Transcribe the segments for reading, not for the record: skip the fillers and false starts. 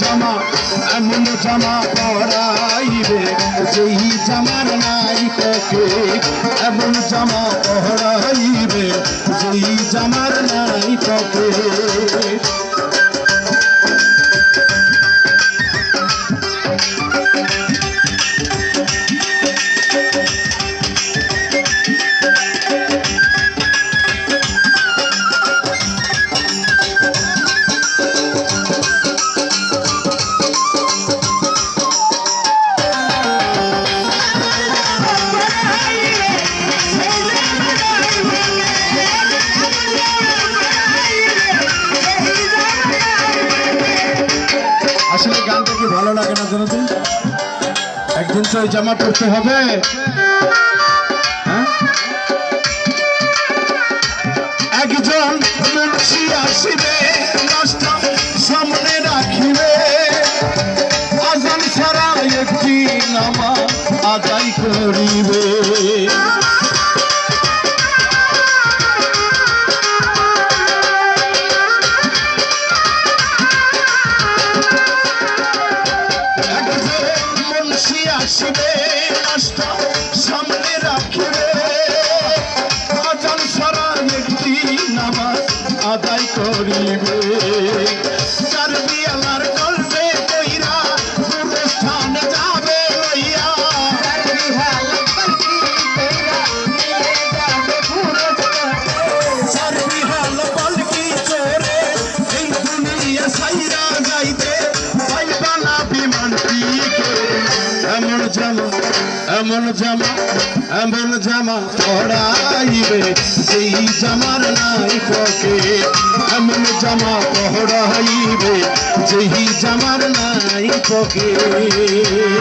জামা পরাইবে যেই জামার নাই পকেট, এমন জামা পরাইবে যেই জামার নাই পকেট। আসলে গানটা কি ভালো লাগে না জানো? একদিন তো এই জামা পড়তে হবে। একজন মুন্সি আসিবে, দশটা সামনে রাখিবে, আজান ছাড়া একটি নামাজ আদায় করিবে। আসিবে, নাস্তা সামনে রাখিবে, আজান ছাড়া একটি নামাজ আদায় করিবে। চারবি আলার করবে কইরা গুরুস্থান যাবে লইয়া, চারবি হাল পালকি চড়ে এই দুনিয়া সাইরা যাইতে পাইবা না বিমানটিকে। এমন জামা পরাইবে যেই জামার নাই পকেট, এমন জামা পরাইবে যেই জামার নাই পকেট।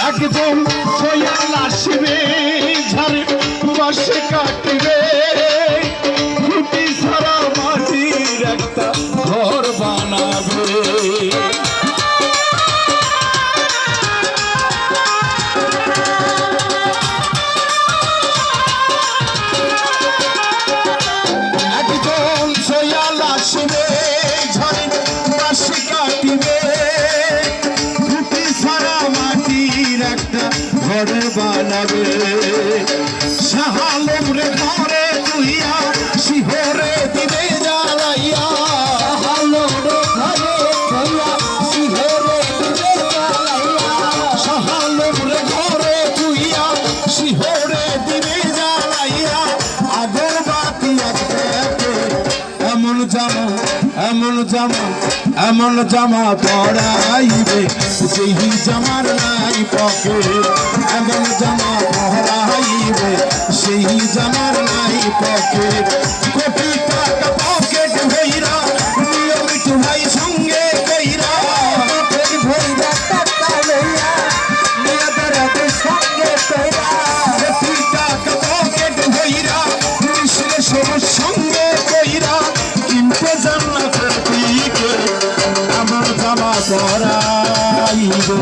একজন সয়াল আসিবে, ঝাড়ে বাসে কাটিবে, খুঁটি ছাড়া মাটির একটা ঘর বানাবে। একজন সয়াল আসিবে, ঝাড়ে বাসে কাটিবে, ঘর বানাবে। শাহালম রে ঘরে তুইয়া শিহরে দিবে জ্বালাইয়া, শাহালম রে ঘরে তুইয়া শিহরে দিবে জ্বালাইয়া, শাহালম রে ঘরে তুইয়া শিহরে দিবে জ্বালাইয়া, আগর বাতি আছে এমন জামা পরাইবে যেই জামার নাই পকেট, এমন জামা পরাইবে সেই জামার নাই পকেট। কোটি টাকা পকেট ভইরা নিয়মিত ভাই সঙ্গে কইরা, ভইরা টাকা লইয়া নিয়মিত সঙ্গে কইরা, কোটি টাকা পকেট ভইরা মিশলে সবার সঙ্গে কইরা, কিনতে জান্নাতের টিকে এমন জামা পরাইবে